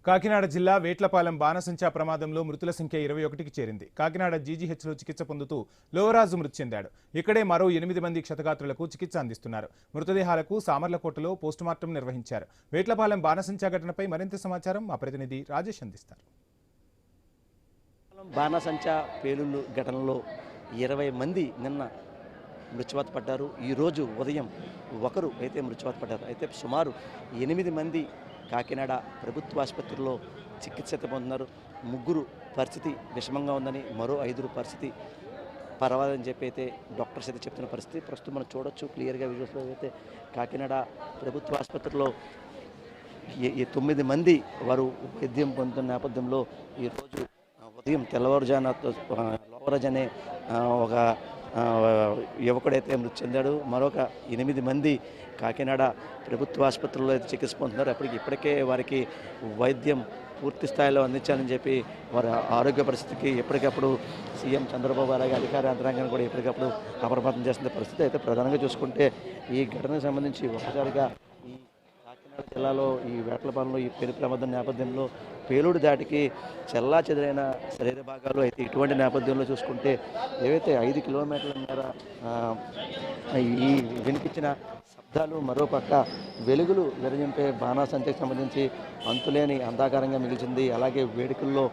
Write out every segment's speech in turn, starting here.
కాకినాడ జిల్లా వేట్లపాలెం బాణసంచా ప్రమాదంలో మృతుల సంఖ్య 21కి చేరింది. కాకినాడ జీజీహెచ్లో చికిత్స పొందుతూ లోవరాజు మృతి చెందాడు. ఇక్కడే మరో 8 మంది క్షతగాత్రులకు చికిత్స అందిస్తున్నారు. మృతదేహాలకు సామర్లకోటలో పోస్టుమార్టం నిర్వహించారు. వేట్లపాలెం బాణసంచా ఘటనపై మరింత సమాచారం మా ప్రతినిధి రాజేష్ అందిస్తారు. బాణసంచా పేలుళ్లు ఘటనలో 20 మంది నిన్న మృత్యువాత పడ్డారు. ఈరోజు ఉదయం ఒకరు అయితే మృత్యువాత పడ్డారు. అయితే సుమారు 8 మంది కాకినాడ ప్రభుత్వ ఆసుపత్రిలో చికిత్స పొందుతున్నారు. 3 పరిస్థితి విషమంగా ఉందని, మరో 5 పరిస్థితి పర్వాలేదని చెప్పి అయితే డాక్టర్స్ అయితే చెప్తున్న పరిస్థితి ప్రస్తుతం మనం చూడొచ్చు క్లియర్గా వీడియోస్లో. అయితే కాకినాడ ప్రభుత్వ ఆసుపత్రిలో 9 మంది వారు వైద్యం పొందుతున్న నేపథ్యంలో ఈరోజు ఉదయం లోవరాజ్ అనే ఒక యువకుడైతే మృతి చెందాడు. మరొక 8 మంది కాకినాడ ప్రభుత్వ ఆసుపత్రిలో అయితే చికిత్స పొందుతున్నారు. ఇప్పటికే వారికి వైద్యం పూర్తి స్థాయిలో అందించాలని చెప్పి వారి ఆరోగ్య పరిస్థితికి ఎప్పటికప్పుడు సీఎం చంద్రబాబు అలాగే అధికార యంత్రాంగాన్ని కూడా ఎప్పటికప్పుడు అప్రమత్తం చేస్తున్న పరిస్థితి. అయితే ప్రధానంగా చూసుకుంటే ఈ ఘటనకు సంబంధించి ఒకసారిగా ఈ కాకినాడ జిల్లాలో ఈ వేట్లపాలెంలో ఈ పెను ప్రమాదం నేపథ్యంలో పేలుడు దాటికి చెల్లా చెదరైన శరీర భాగాలు అయితే ఇటువంటి నేపథ్యంలో చూసుకుంటే ఏవైతే 5 కిలోమీటర్ల మేర ఈ వినిపించిన శబ్దాలు, మరోపక్క వెలుగులు వెరజింపే బాణాసంచకు సంబంధించి అంతులేని అంధాకారంగా మిగిల్చింది. అలాగే వేడుకల్లో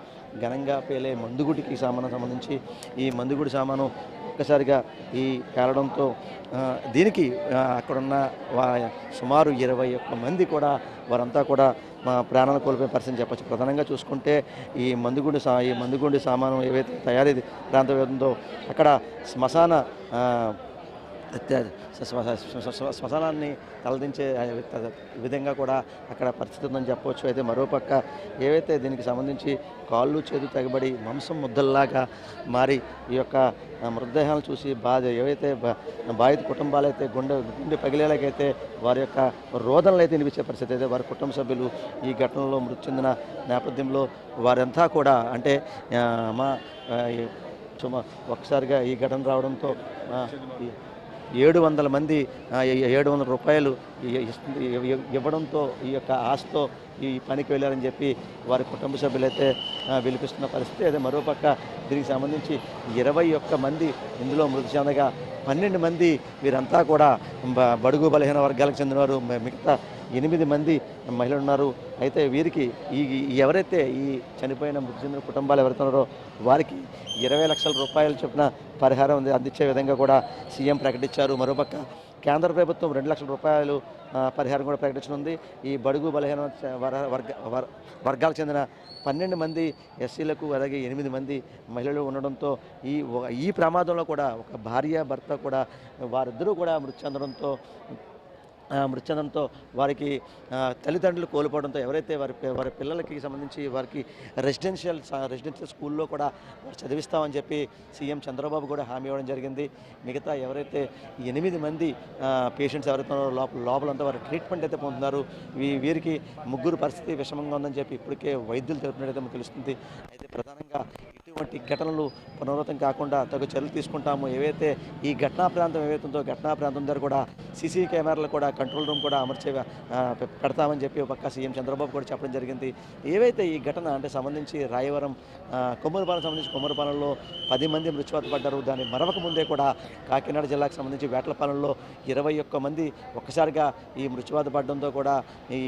ఘనంగా పేలే మందుగుడికి సంబంధించి ఈ మందుగుడి సామాను ఒక్కసారిగా ఈ పేలడంతో దీనికి అక్కడున్న సుమారు 21 మంది కూడా వారంతా కూడా ప్రాణాలు కోల్పోయే పరిస్థితి చెప్పచ్చు. ప్రధానంగా చూసుకుంటే ఈ మందుగుండి సామాను ఏవైతే తయారీ ప్రాంతం ఉందో అక్కడ శ్మశానాన్ని తలదించే విధంగా కూడా అక్కడ పరిస్థితి ఉందని చెప్పవచ్చు. అయితే మరోపక్క ఏవైతే దీనికి సంబంధించి కాళ్ళు చేతులు తెగబడి మాంసం ముద్దల్లాగా మారి ఈ యొక్క మృతదేహాలను చూసి ఏవైతే బాధిత కుటుంబాలు అయితే గుండె పగిలేలాగైతే వారి యొక్క రోదనలు అయితే వినిపించే పరిస్థితి. అయితే వారి కుటుంబ సభ్యులు ఈ ఘటనలో మృతి చెందిన నేపథ్యంలో వారంతా కూడా అంటే ఒకసారిగా ఈ ఘటన రావడంతో 700 మంది 700 రూపాయలు ఇవ్వడంతో ఈ యొక్క ఆశతో ఈ పనికి వెళ్ళారని చెప్పి వారి కుటుంబ సభ్యులైతే విలిపిస్తున్న పరిస్థితి. అదే మరోపక్క దీనికి సంబంధించి 21 మంది ఇందులో మృతి చెందగా 12 మంది వీరంతా కూడా బడుగు బలహీన వర్గాలకు చెందినవారు. మిగతా 8 మంది మహిళలు ఉన్నారు. అయితే వీరికి ఎవరైతే ఈ చనిపోయిన మృతి చెందిన కుటుంబాలు ఎవరైతున్నారో వారికి 20 లక్షల రూపాయలు చొప్పున పరిహారం అందించే విధంగా కూడా సీఎం ప్రకటించారు. మరోపక్క కేంద్ర ప్రభుత్వం 2 లక్షల రూపాయలు పరిహారం కూడా ప్రకటించనుంది. ఈ బడుగు బలహీన వర్గాలకు చెందిన 12 మంది ఎస్సీలకు అలాగే 8 మంది మహిళలు ఉండడంతో ఈ ప్రమాదంలో కూడా ఒక భార్య భర్త కూడా వారిద్దరూ కూడా మృతి చెందడంతో వారికి తల్లిదండ్రులు కోల్పోవడంతో ఎవరైతే వారి పిల్లలకి సంబంధించి వారికి రెసిడెన్షియల్ స్కూల్లో కూడా చదివిస్తామని చెప్పి సీఎం చంద్రబాబు కూడా హామీ ఇవ్వడం జరిగింది. మిగతా ఎవరైతే 8 మంది పేషెంట్స్ ఎవరైతే లోపలంతా వారి ట్రీట్మెంట్ అయితే పొందుతున్నారు. వీరికి 3 పరిస్థితి విషమంగా ఉందని చెప్పి ఇప్పటికే వైద్యులు తెలిపినట్టయితే మనకు తెలుస్తుంది. అయితే ప్రధానంగా ఇటువంటి ఘటనలు పునరావృతం కాకుండా తగు చర్యలు తీసుకుంటాము. ఏవైతే ఈ ఘటనా ప్రాంతం ఏవైతుందో ఘటనా ప్రాంతం దగ్గర కూడా సీసీ కెమెరాలు కూడా కంట్రోల్ రూమ్ కూడా పెడతామని చెప్పి పక్క సీఎం చంద్రబాబు కూడా చెప్పడం జరిగింది. ఏవైతే ఈ ఘటన అంటే సంబంధించి రాయవరం కొమ్మరపాలెంలో 10 మంది మృత్యువాత పడ్డారు. దాన్ని మరవక ముందే కూడా కాకినాడ జిల్లాకు సంబంధించి వేట్లపాలెంలో 21 మంది ఒక్కసారిగా ఈ మృత్యువాత పడడంతో కూడా ఈ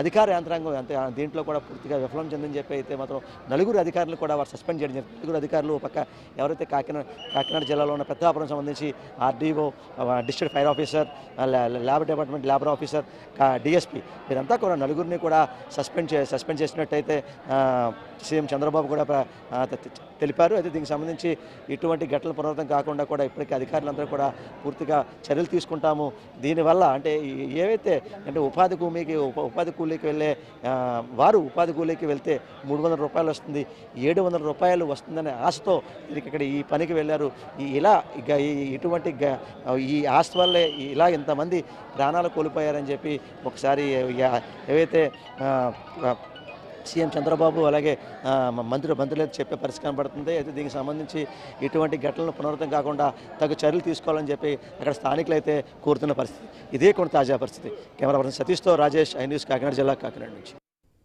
అధికార యంత్రాంగం అంతే దీంట్లో కూడా పూర్తిగా విఫలం చెందని చెప్పి అయితే మాత్రం 4 అధికారులు కూడా వారు సస్పెండ్ చేయడం జరిగింది. 4 అధికారులు పక్క ఎవరైతే కాకినాడ జిల్లాలో ఉన్న పెద్దాపురం సంబంధించి RDO, district fire officer, lab department lab officer, DSP వీరంతా కూడా 4 కూడా సస్పెండ్ చేసినట్టయితే సీఎం చంద్రబాబు కూడా తెలిపారు. అయితే దీనికి సంబంధించి ఇటువంటి ఘటనలు పునరావృతం కాకుండా కూడా ఇప్పటికీ అధికారులందరూ కూడా పూర్తిగా చర్యలు తీసుకుంటాము. దీనివల్ల అంటే ఏవైతే అంటే ఉపాధి కూలీకి వెళ్ళే వారు ఉపాధి కూలీకి వెళ్తే 300 రూపాయలు వస్తుంది, 700 రూపాయలు వస్తుందనే ఆశతో ఇక్కడ ఈ పనికి వెళ్ళారు. ఇటువంటి ఈ ఆశ వల్లే ఇలా ఇంతమంది ప్రాణాలు కోల్పోయారని చెప్పి ఒకసారి ఏవైతే సీఎం చంద్రబాబు అలాగే మంత్రులు చెప్పే పరిస్థితి కనబడుతుంది. అయితే దీనికి సంబంధించి ఇటువంటి ఘటనలు పునరావృతం కాకుండా తగు చర్యలు తీసుకోవాలని చెప్పి అక్కడ స్థానికులు అయితే కోరుతున్న పరిస్థితి. ఇదే కొన్ని తాజా పరిస్థితి. కెమెరా పర్సన్ సతీష్తో రాజేష్, ఐ న్యూస్, కాకినాడ జిల్లా, కాకినాడ నుంచి.